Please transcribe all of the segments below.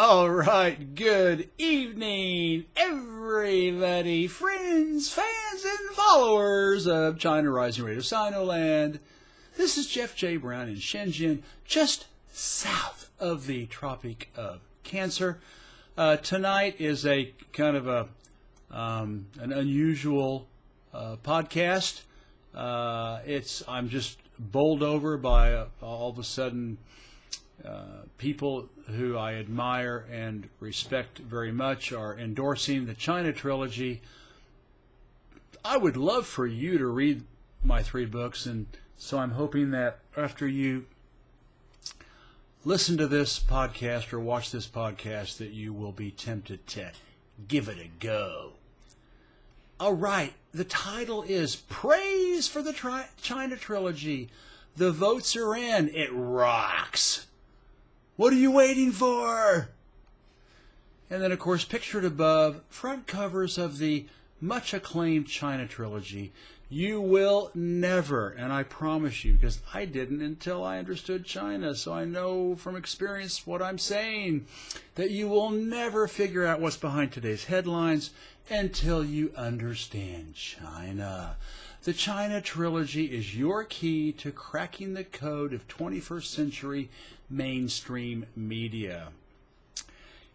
All right, good evening, everybody, friends, fans, and followers of China Rising Radio Sinoland. This is Jeff J. Brown in Shenzhen, just south of the Tropic of Cancer. Tonight is a kind of an unusual podcast. I'm just bowled over by all of a sudden people who I admire and respect very much are endorsing the China Trilogy. I would love for you to read my 3 books, and so I'm hoping that after you listen to this podcast or watch this podcast that you will be tempted to give it a go. All right, the title is Praise for the China Trilogy. The votes are in. It rocks. What are you waiting for? And then, of course, pictured above, front covers of the much acclaimed China Trilogy. You will never, and I promise you, because I didn't until I understood China, so I know from experience what I'm saying, that you will never figure out what's behind today's headlines until you understand China. The China Trilogy is your key to cracking the code of 21st century mainstream media.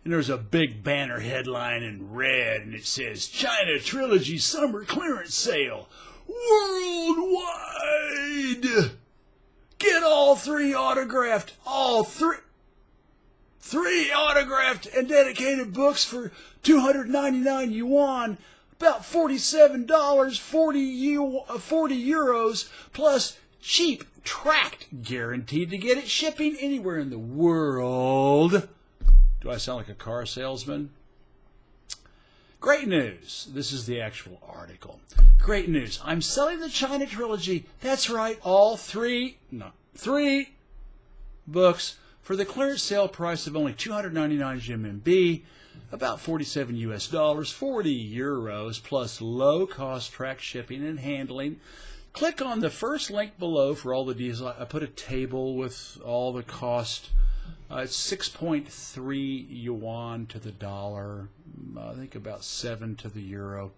And there's a big banner headline in red, and it says, China Trilogy Summer Clearance Sale Worldwide! Get all 3 autographed, three autographed and dedicated books for 299 yuan, about $47, 40 euros, plus cheap, tracked, guaranteed to get it shipping anywhere in the world. Do I sound like a car salesman? Great news. This is the actual article. Great news. I'm selling the China Trilogy. That's right, all 3 books for the clearance sale price of only 299 RMB, about $47 US, 40 euros, plus low-cost track shipping and handling. Click on the first link below for all the details. I put a table with all the cost. It's 6.3 yuan to the dollar. I think about 7 to the euro,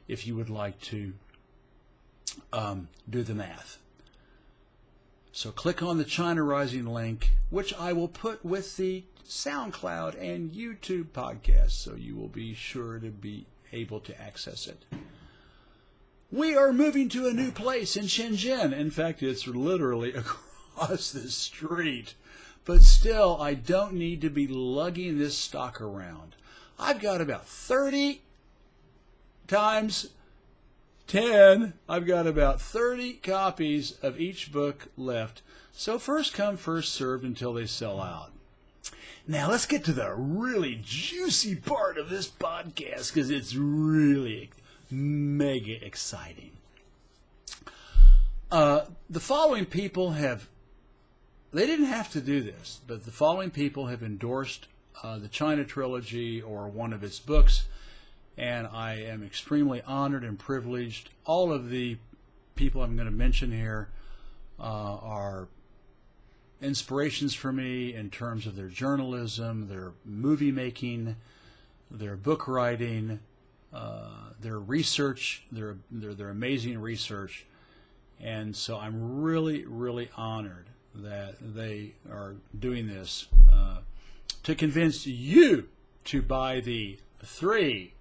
if you would like to do the math. So click on the China Rising link, which I will put with the SoundCloud and YouTube podcast, so you will be sure to be able to access it. We are moving to a new place in Shenzhen. In fact, it's literally across the street. But still, I don't need to be lugging this stock around. I've got about 30 times 10. I've got about 30 copies of each book left. So first come, first served until they sell out. Now let's get to the really juicy part of this podcast, because it's really mega exciting. The following people they didn't have to do this, but the following people have endorsed the China Trilogy or one of its books, and I am extremely honored and privileged. All of the people I'm going to mention here are inspirations for me in terms of their journalism, their movie making, their book writing, their research, their amazing research. And so I'm really, really honored that they are doing this to convince you to buy the three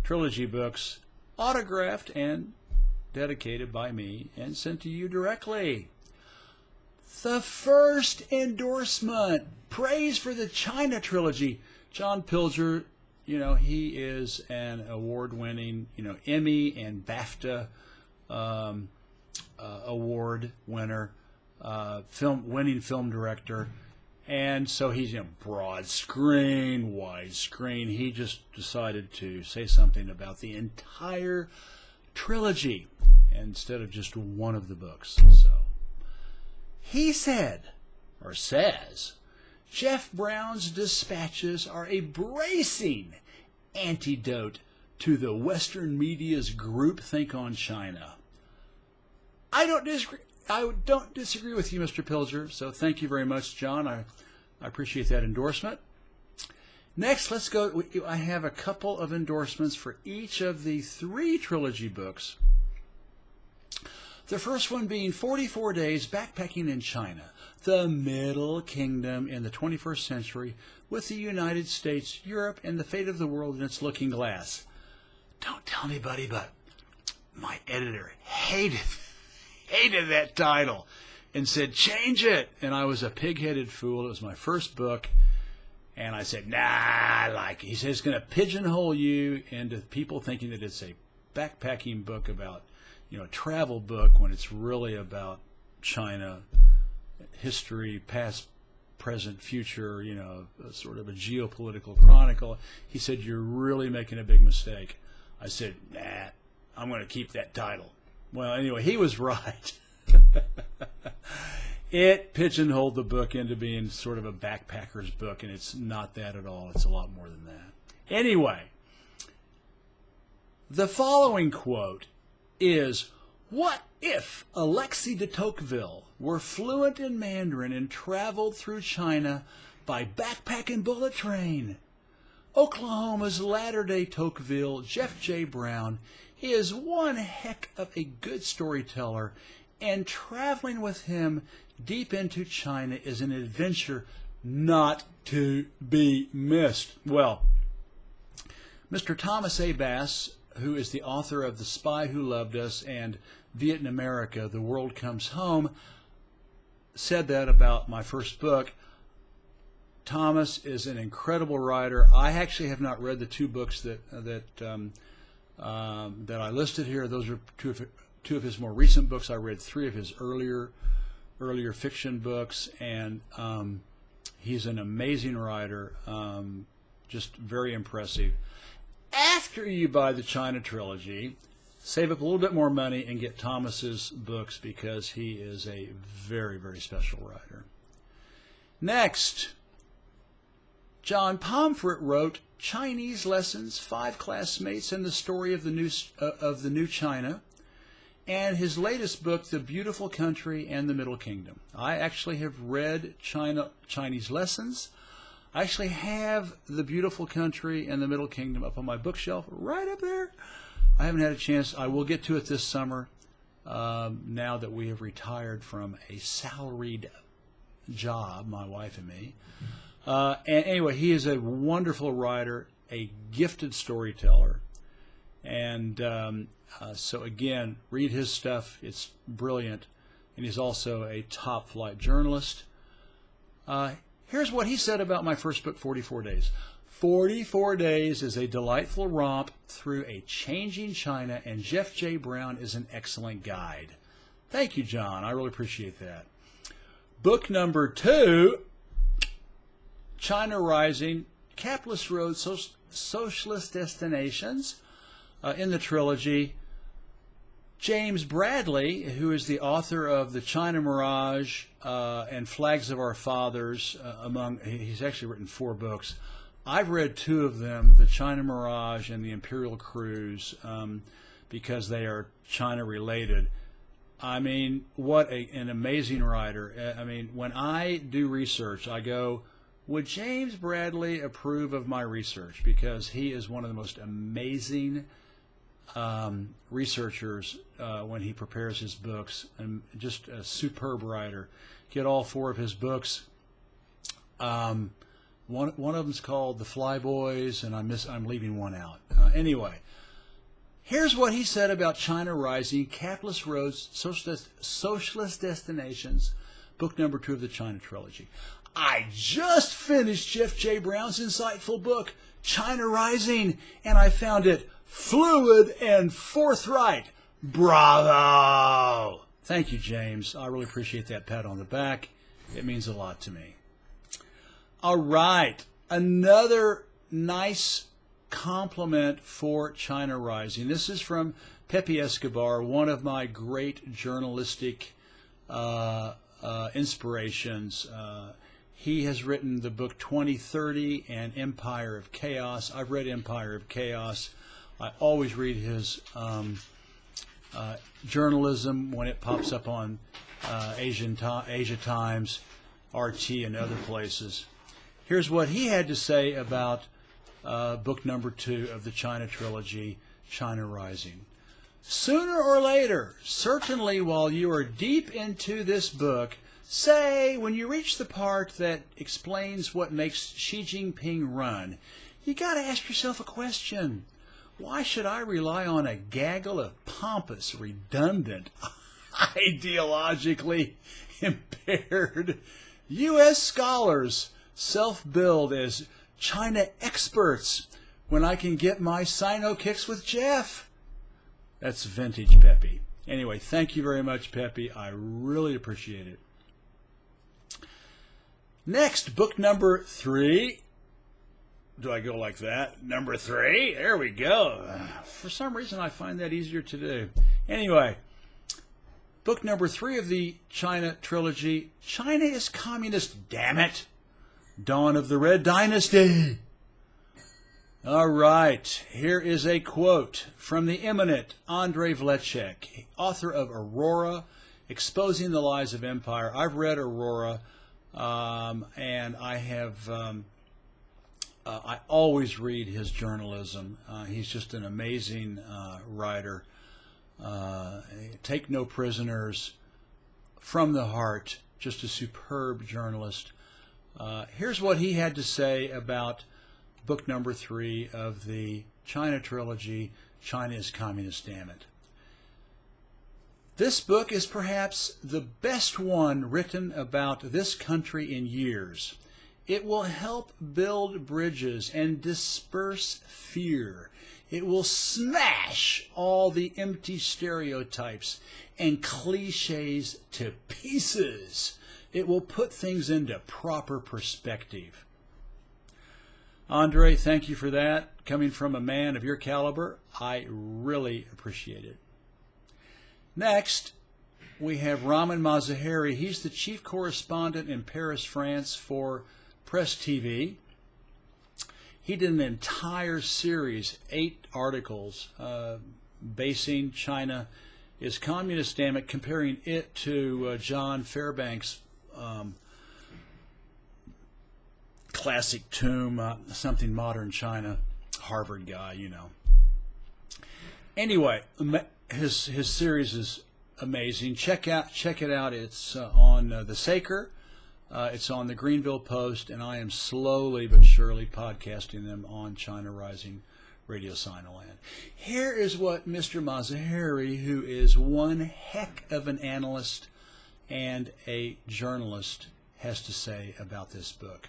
trilogy books, autographed and dedicated by me and sent to you directly. The first endorsement, praise for the China Trilogy. John Pilger, he is an award-winning, Emmy and BAFTA award winner, winning film director. And so he's broad screen, wide screen. He just decided to say something about the entire trilogy instead of just one of the books. So he said, or says, Jeff Brown's dispatches are a bracing antidote to the Western media's groupthink on China. I don't disagree with you, Mr. Pilger, so thank you very much, John. I appreciate that endorsement. Next, let's go. I have a couple of endorsements for each of the 3 trilogy books. The first one being 44 Days Backpacking in China, the Middle Kingdom in the 21st Century with the United States, Europe, and the fate of the world in its looking glass. Don't tell anybody, but my editor hated that title and said, change it. And I was a pig-headed fool. It was my first book. And I said, nah, I like it. He said, it's going to pigeonhole you into people thinking that it's a backpacking book about, a travel book, when it's really about China, history, past, present, future, sort of a geopolitical chronicle. He said, you're really making a big mistake. I said, nah, I'm going to keep that title. Well, anyway, he was right. It pigeonholed the book into being sort of a backpacker's book, and it's not that at all. It's a lot more than that. Anyway, the following quote is, what if Alexis de Tocqueville were fluent in Mandarin and traveled through China by backpacking bullet train? Oklahoma's latter-day Tocqueville, Jeff J. Brown, is one heck of a good storyteller, and traveling with him deep into China is an adventure not to be missed. Well, Mr. Thomas A. Bass, who is the author of The Spy Who Loved Us and Vietnam America, The World Comes Home, said that about my first book. Thomas is an incredible writer. I actually have not read the 2 books that I listed here. Those are two of his more recent books. I read 3 of his earlier fiction books, and he's an amazing writer, just very impressive. After you buy the China Trilogy, save up a little bit more money and get Thomas's books, because he is a very, very special writer. Next, John Pomfritt wrote Chinese Lessons, 5 Classmates, and the Story of the New China, and his latest book, The Beautiful Country and the Middle Kingdom. I actually have read Chinese Lessons. I actually have The Beautiful Country and the Middle Kingdom up on my bookshelf, right up there. I haven't had a chance. I will get to it this summer, now that we have retired from a salaried job, my wife and me. And anyway, he is a wonderful writer, a gifted storyteller. And so again, read his stuff. It's brilliant. And he's also a top-flight journalist. Here's what he said about my first book, 44 Days. 44 Days is a delightful romp through a changing China, and Jeff J. Brown is an excellent guide. Thank you, John. I really appreciate that. Book number 2, China Rising, Capitalist Road, Socialist Destinations, in the trilogy. James Bradley, who is the author of The China Mirage and Flags of Our Fathers, he's actually written 4 books. I've read 2 of them, The China Mirage and The Imperial Cruise, because they are China related. I mean, what an amazing writer. I mean, when I do research, I go, would James Bradley approve of my research? Because he is one of the most amazing researchers when he prepares his books, and just a superb writer. Get all 4 of his books. One of them's called The Flyboys, and I'm leaving one out. Anyway, here's what he said about China Rising, Capitalist Roads, Socialist Destinations, book number 2 of the China Trilogy. I just finished Jeff J. Brown's insightful book, China Rising, and I found it fluid and forthright. Bravo! Thank you, James. I really appreciate that pat on the back. It means a lot to me. All right, another nice compliment for China Rising. This is from Pepe Escobar, one of my great journalistic inspirations. He has written the book 2030 and Empire of Chaos. I've read Empire of Chaos. I always read his journalism when it pops up on Asia Times, RT, and other places. Here's what he had to say about book number 2 of the China Trilogy, China Rising. Sooner or later, certainly while you are deep into this book, say when you reach the part that explains what makes Xi Jinping run, you got to ask yourself a question. Why should I rely on a gaggle of pompous, redundant, ideologically impaired U.S. scholars self-billed as China experts when I can get my Sino kicks with Jeff? That's vintage Pepe. Anyway, thank you very much, Pepe. I really appreciate it. Next, book number 3. Do I go like that? Number 3? There we go. For some reason, I find that easier to do. Anyway, book number 3 of the China Trilogy, China is Communist, damn it. Dawn of the Red Dynasty. All right, here is a quote from the eminent Andrei Vlecek, author of Aurora, Exposing the Lies of Empire. I've read Aurora, and I have... I always read his journalism. He's just an amazing writer. Take no prisoners, from the heart, just a superb journalist. Here's what he had to say about book number 3 of the China Trilogy, China is Communist, damn it. This book is perhaps the best one written about this country in years. It will help build bridges and disperse fear. It will smash all the empty stereotypes and cliches to pieces. It will put things into proper perspective. Andre, thank you for that. Coming from a man of your caliber, I really appreciate it. Next, we have Raman Mazaheri. He's the chief correspondent in Paris, France for Press TV. He did an entire series, 8 articles, basing China is Communist, damn it, comparing it to John Fairbanks' classic tome, Something Modern China, Harvard guy, you know. Anyway, his series is amazing. Check it out. It's on the Saker. It's on the Greenville Post, and I am slowly but surely podcasting them on China Rising Radio Sinoland. Here is what Mr. Mazaheri, who is one heck of an analyst and a journalist, has to say about this book.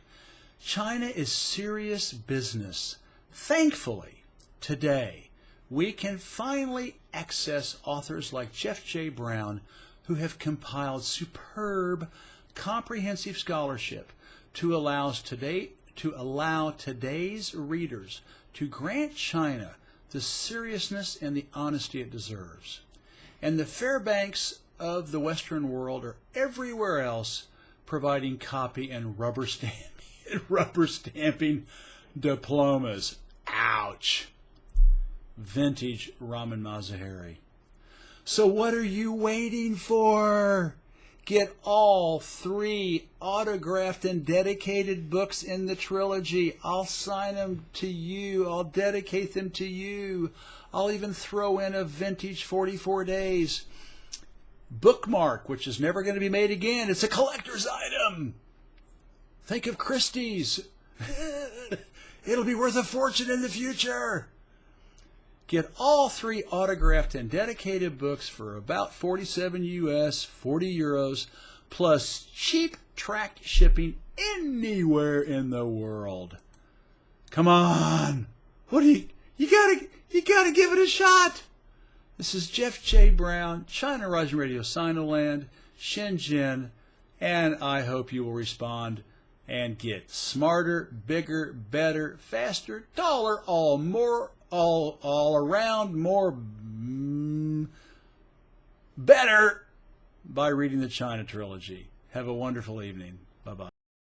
China is serious business. Thankfully, today, we can finally access authors like Jeff J. Brown, who have compiled superb, comprehensive scholarship to allow today's readers to grant China the seriousness and the honesty it deserves. And the Fairbanks of the Western world are everywhere else providing copy and rubber stamping diplomas. Ouch. Vintage Raman Mazaheri. So what are you waiting for? Get all 3 autographed and dedicated books in the trilogy. I'll sign them to you. I'll dedicate them to you. I'll even throw in a vintage 44 Days bookmark, which is never going to be made again. It's a collector's item. Think of Christie's. It'll be worth a fortune in the future. Get all 3 autographed and dedicated books for about $47 US, 40 euros, plus cheap tracked shipping anywhere in the world. Come on. What do you gotta give it a shot. This is Jeff J. Brown, China Rising Radio Sinoland, Shenzhen, and I hope you will respond and get smarter, bigger, better, faster, taller, all around more better by reading the China Trilogy. Have a wonderful evening.